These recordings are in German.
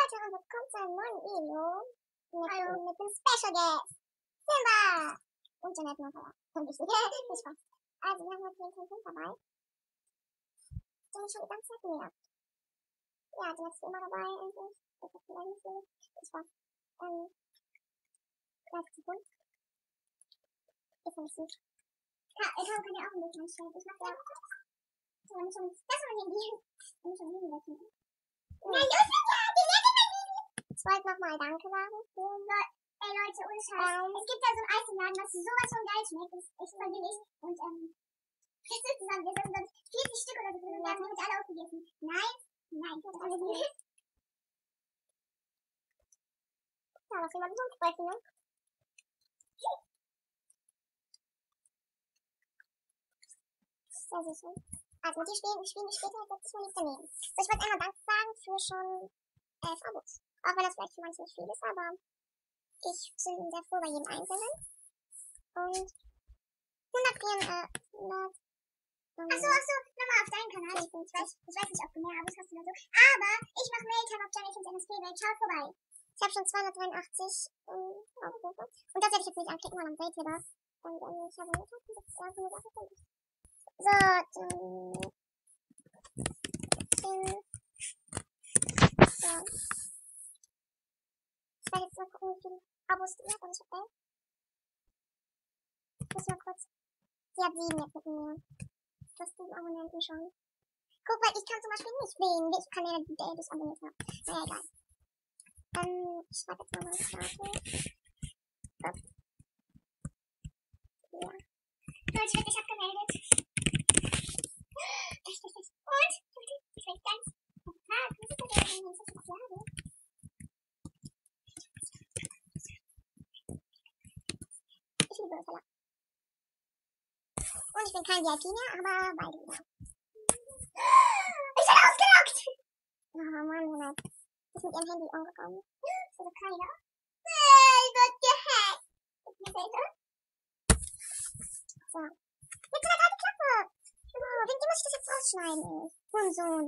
Leute und willkommen zu einem neuen Video mit einem Special Guest. Simba! Und Jeanette Notala. Und ich. Viel Spaß. Also, wir haben heute den kleinen Hund dabei. Den ich schon die ganze Zeit näher. Ja, Jeanette ist immer dabei eigentlich. Das ist vielleicht nicht so. Viel Spaß. Gleich zu Hund. Ist nicht süß. Ja, ich kann ja auch ein bisschen anstellen. Ich mach ja. So, dann schon. Das war ein Handy. Dann schon Handy wegnehmen. Ja, ich wollte nochmal Danke sagen. Ey Leute, ohne Scheiß. Es gibt da so ein Eis im Laden, was sowas von geil schmeckt. Das ist echt voll billig. Und das ist zusammen. Wir sind sonst 40 Stück oder so drin und wir haben die alle aufgegessen. Nein, ich hab alle nicht. Ja, was will man sonst sprechen, ne? Sehr süß. Also mit dir spielen wir später, setze ich mal nicht daneben. So, ich wollte einmal Danke sagen für schon 11 Abos. Auch wenn das vielleicht für manche nicht viel ist, aber ich bin sehr froh bei jedem Einzelnen. Und 100 Achso, nochmal auf deinen Kanal. Ich weiß nicht, ob du mehr Abos hast oder so. Aber ich mache Mailtime auf Janet ins NSP-Welt. Schau vorbei. Ich habe schon 283 Aufrufe. Und das werde ich jetzt nicht anklicken, weil dann seht ihr das. Und ich habe Mailtime und das ist ja so eine Sache für mich. So, so. Ich werde jetzt mal gucken, wie viele Abos du hast, aber ich habe 11. Ich muss mal kurz. Sie hat 7 jetzt mit mir. Das sind Abonnenten schon. Guck mal, ich kann zum Beispiel nicht wählen, welche Kanäle du dich abonniert hast. Naja, egal. Ich schreibe jetzt mal meine Karte. Ja. Leute, ich hab abgemeldet. Echt. Und? Ich bin ganz. Was ist das denn, wenn ich das jetzt sage? Ich liebe Ursula. Und ich bin kein VIP mehr, aber beide wieder. Ich bin ausgelockt! Oh Mann, Jeanette. Ist mit ihrem Handy umgekommen. Ist also keiner. Ich wird gehackt. So. Jetzt hat er die Klappe. Oh, wegen dem muss ich das jetzt rausschneiden, ey. Hurensohn.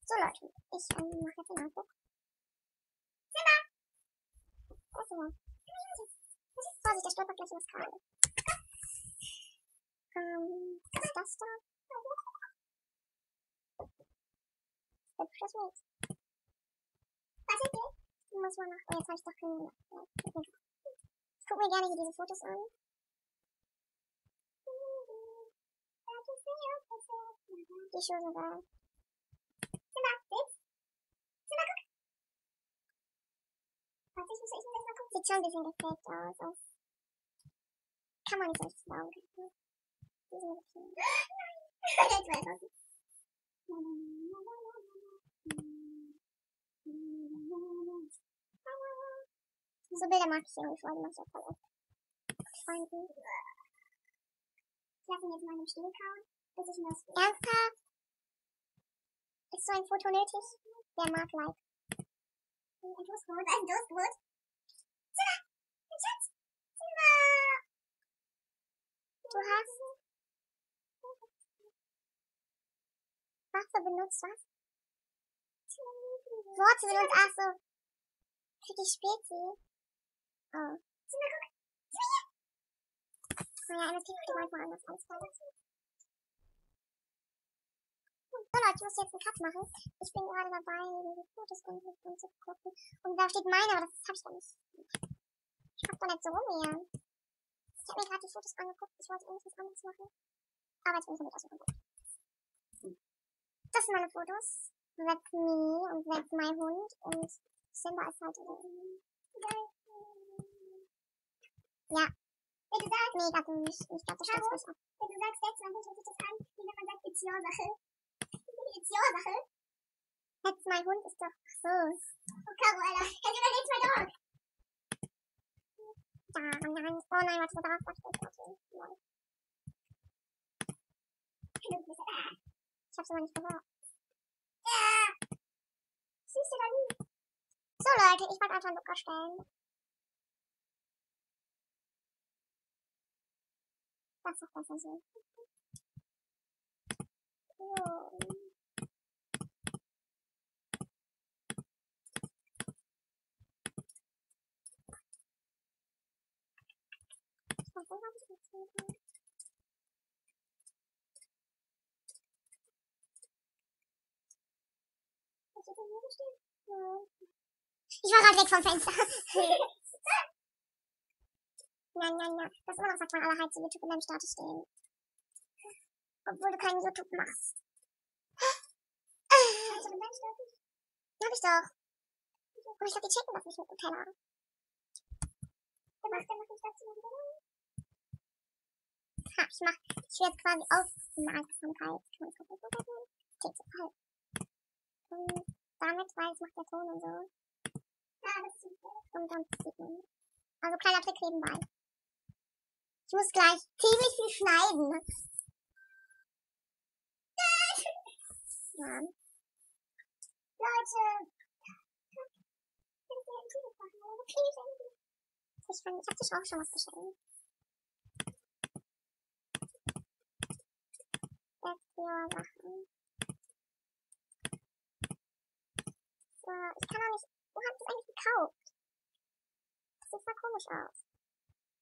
So, Leute. Ich mach jetzt den Ausdruck. Simba! Da ist Simba. Vorsicht, der stolpert gleich in das Kabel. Was ist das da? Hübsch, das Mädchen. Was ist das? Muss man nach. Oh, jetzt habe ich doch keine. Ich gucke mir gerne hier diese Fotos an. Die Schuhe sind da. Simba, sitz. Simba, guck. Warte, ich muss jetzt mal gucken. Sieht schon ein bisschen gefaked aus. Kann man nicht so richtig glauben. Die sind wirklich schön. Nein! Jetzt weiß ich. So Bilder mag ich irgendwie voll, die mache ich auch voll oft. Freunden. Ich lasse ihn jetzt mal in den Stiel kauen, bis ich mir das ernsthaft. Ist so ein Foto nötig? Der mag Like. Ein Toastbrot, ein Toastbrot. Simba! Mein Schatz! Simba! Du hast. Waffe benutzt, was? Worte benutzt, ach so. Krieg ich Spezi? Oh. Simba, guck! Simba! Naja, das kriegt manchmal anders als alles. So Leute, ich muss jetzt einen Cut machen. Ich bin gerade dabei, die Fotos anzugucken. Und da steht meine, aber das hab ich doch nicht. Ich mach doch nicht so rum hier. Ich hab mir gerade die Fotos angeguckt. Ich wollte eigentlich was anderes machen. Aber jetzt bin ich damit aus dem Kontakt. Das sind meine Fotos. That's me und that's my Hund. Und Simba ist halt ja. Bitte sag. Mega süß. Ich glaube, das stürzt mich ab. Bitte sagst jetzt, dann hört sich das an, wie wenn man sagt, it's your Sache. It's your Sache. Jetzt mein Hund ist doch so. Oh, Caro, Alter. Jetzt überlegst mein Dog. Nein. Oh nein, warte, warte. Ich hab's aber nicht gehört. Ja. Siehst du da nie? So Leute, ich wollte einfach einen Look erstellen. Das ist doch besser so. So. Ich war gerade weg vom Fenster. Nein. Das ist immer noch, sagt man, alle halt zu YouTube in deinem Status stehen. Obwohl du keinen YouTube machst. Hast du deinen Status? Hab ich doch. Aber ich glaube, die checken das nicht mit dem Keller. Der macht den Status wieder. Ha, ich will jetzt quasi Aufmerksamkeit. Kann man das gerade nicht so halt. Und damit, weil es macht der Ton und so. Ja, das sieht man. Und dann sieht man. Also kleiner Trick nebenbei. Ich muss gleich ziemlich viel schneiden. Ja. Leute. Ich hab dir auch schon was geschenkt. Sachen. So, ich kann auch nicht. Wo habt ihr das eigentlich gekauft? Das sieht voll komisch aus.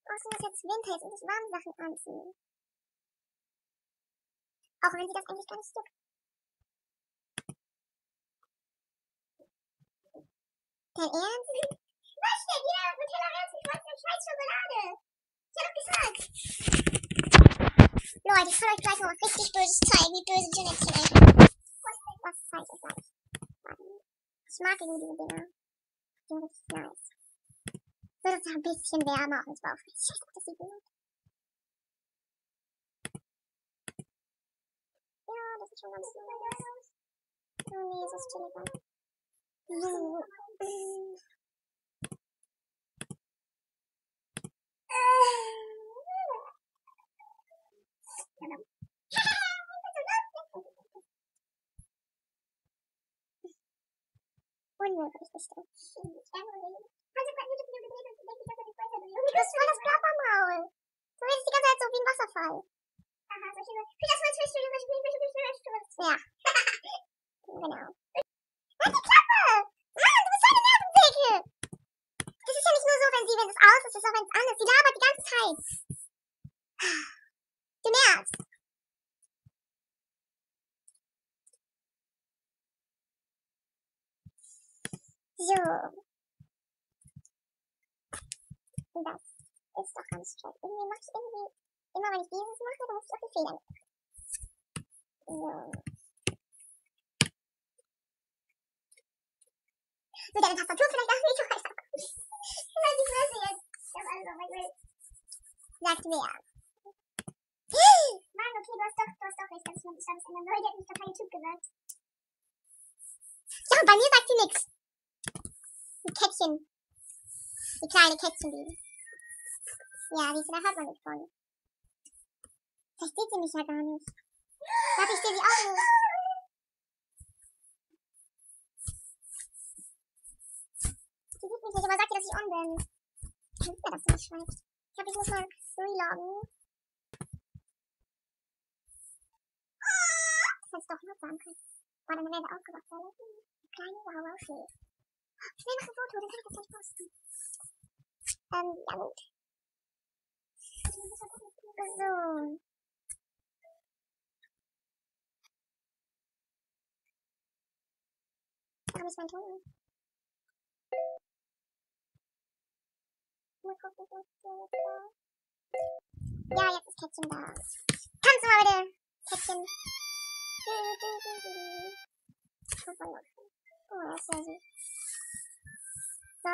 Außerdem ist jetzt Winter, jetzt muss ich warme Sachen anziehen. Auch wenn sie das eigentlich gar nicht juckt. Dein Ernst? Was denn? Jeder Nutella Ernst, ich wollte eine scheiß Schokolade. Ich hab doch gesagt. Leute, ich kann euch gleich noch was richtig Böses zeigen, wie böse Jeanette ist. Was zeige ich gleich? Ich mag irgendwie diese Dinger. Die sind richtig nice. So, das ist ein bisschen wärmer auf ins Bauch. Scheiße, das sieht gut. Ja, das ist schon ganz nice. Oh nee, das ist chilliger. So. Unmöglich bestimmt. Hast du gerade YouTube-Video gedreht und denkst, dass er dich weiter will? Du bist voll das Körpermaul. Du redest die ganze Zeit so wie ein Wasserfall. Aha, solche Ja. Genau. Halt die Klappe! Mann, du bist so eine Nervendicke! Das ist ja nicht nur so, wenn es aus ist, das ist auch wenn es an ist. Die labert die ganze Zeit. Du nervst. So. Und das ist doch ganz schön. Immer wenn ich dieses mache, dann muss ich auch die Feder mit. So. So, deine Tastatur vielleicht auch nicht weiter. Weil die Fresse jetzt. Sagt wer? Mann, okay, du hast doch recht, dass ich meinen Status ändern soll. Die hat mich doch kein Typ gesagt. Ja, bei mir sagt sie nix. Die Kätzchen. Die kleine Kätzchen. Ja, siehst du, da hört man nicht von. Vielleicht sieht sie mich ja gar nicht. Warte, ich sehe sie auch nicht. Sie sieht mich nicht, aber sagt ihr, dass ich on bin. Kein Wunder, dass sie nicht schreibt. Ich glaube, ich muss mal reloggen. Das heißt doch noch sagen können. Boah, dann wäre der aufgewacht. Kleine Wow-Wow-Fee. Schnell mach ein Foto, dann kann ich das gleich posten. Ja gut. So. Warum ist mein Ton? Mal gucken, was jetzt da. Ja, jetzt ist Kätzchen da. Kannst du mal bitte, Kätzchen? Oh, das ist sehr süß. So.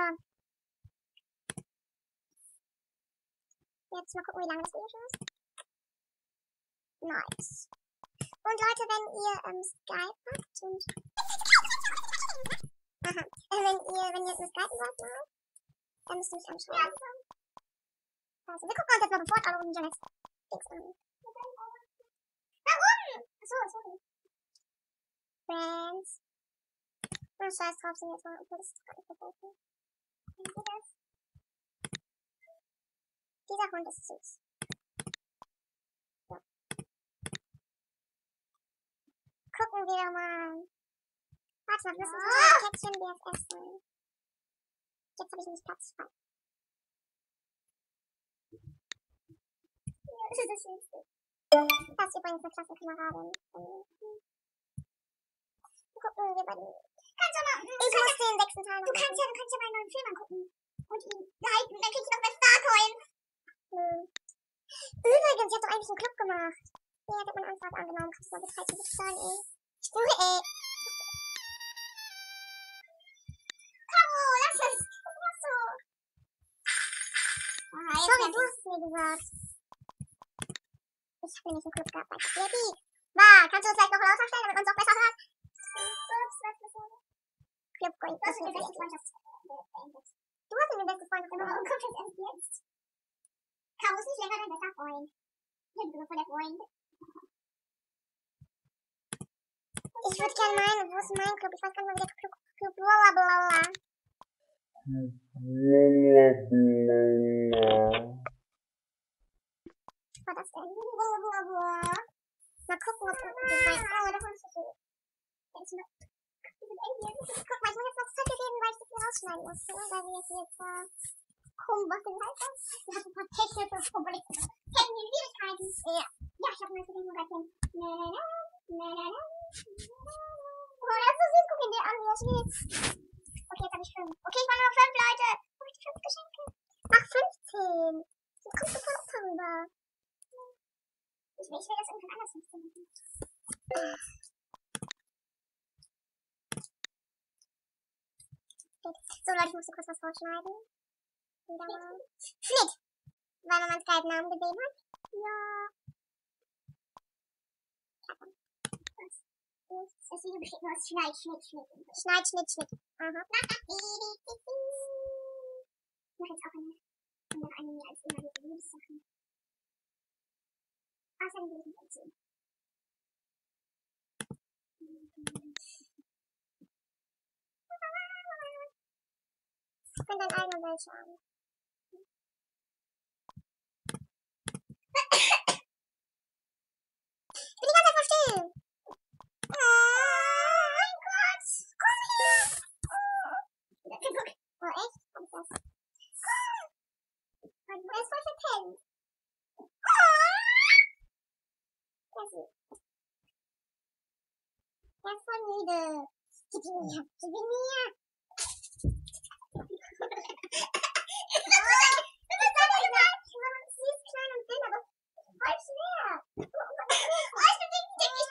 Jetzt mal gucken, wie lange das Video schon ist. Nice. Und Leute, wenn ihr Skype habt und... Aha. Wenn ihr Skype wollt, dann müsst ihr mich anschauen. Also, wir gucken uns jetzt mal sofort alle um Jeanette Dings an. Warum? Achso, sorry. Friends. Na, scheiß drauf, sind jetzt mal, obwohl das ist gar nicht verboten. Dieser Hund ist süß. So. Gucken wir doch mal. Warte mal, wir müssen das Kätzchen BFF sein. Jetzt habe ich nicht Platz frei. Das ist das Schönste. Das ist übrigens eine Klassenkameradin. Gucken wir bei den... Ich muss den 6. Teil noch. Du kannst ja mal einen neuen Film angucken. Und ihn liken. Dann kriegst du noch mehr Starcoins. Übrigens, ich hab doch eigentlich einen Club gemacht. Ja, ich hab meine Anfrage angenommen. Kannst du mal bitte bezahlen, ey. Ich schwöre, ey. Caro, lass es. Was machst du? Sorry, du hast es mir gesagt. Ich hab nämlich einen Club gehabt bei Baby. Kannst du das vielleicht noch lauter stellen, damit man es auch besser hört? Club going. Das ist eine beste Freundschaft. Du hast eine beste Freundschaft. Warum kommt das erst jetzt? Caro ist nicht länger dein bester Freund. Ich bin voll der Freund. Ich würde gerne meinen, wo ist mein Club? Ich weiß gar nicht mehr, wie der Club blablabla. Was war das denn? Blablabla. Mal gucken, was das ist. Oh, das ist so schön. Guck mal, ich muss jetzt noch Zettel geben, weil ich das hier rausschneiden muss. Weil wir jetzt was denn heißt das? Wir hatten ein paar technische Probleme. Technische Schwierigkeiten. Ja. Ja, ich habe mir das nur gerade Oh, das ist so süß. Guck ihn dir an, wie er spielt. Okay, jetzt habe ich 5. Okay, ich war nur 5, Leute. Oh, ich 5 Geschenke. Ach, 15. Jetzt kommst du voll darüber. Ich will das irgendwann anders 15 machen. So, Leute, ich muss kurz was rausschneiden. Schnitt. Weil man meinen Skype-Namen gesehen hat. Ja. Das Video besteht nur aus Schneid, Schnitt. Aha. Ich mache jetzt auch eine mehr als immer die Liebessachen. Außerdem will ich nicht erzählen. Ich bin dein eigener welche an. Ich bin die ganze Zeit voll still. Oh mein Gott. Komm her. Oh, echt? Hab ich das? Er ist voll verpennt. Der ist süß. Der ist voll müde. Gib ihn mir. Sie ist klein und dünn, aber voll schwer. Oh, ich bin auch ein Baby.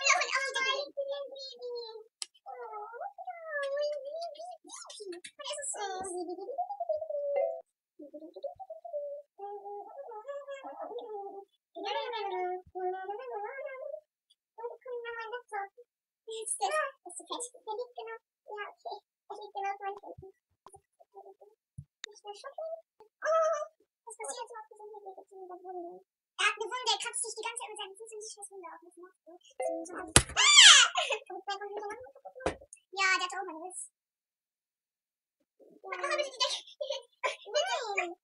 Und es ist so. Ist zu fest. Der liegt genau. Ja, okay. Der liegt genau auf meinen Füßen. Nicht mehr schocken. Oh, was passiert so auf diesem Weg? Jetzt sind wir Wunde. Er hat eine Wunde, er kratzt sich die ganze Zeit mit seinen Füßen nicht scheiß Wunde auf. Was machst du? Ja, der hat auch einen Riss. Ja. Nein.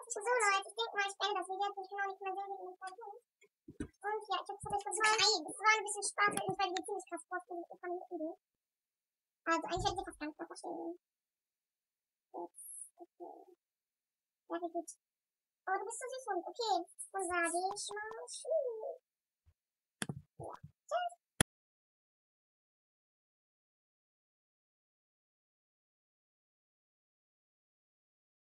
So, Leute, ich denke mal, ich beende das Video. Ich kann auch nicht mehr sehen, wie ich das tue. Und ja, ich hab's versucht. Es war ein bisschen Spaß, weil wir ziemlich krass vorstellen mit den Minuten. Also, eigentlich hätte ich fast ganz klar verstehen. Jetzt, okay. Ja, wie gut. Oh, du bist so süß, Hund. Okay, dann sage ich mal tschüss.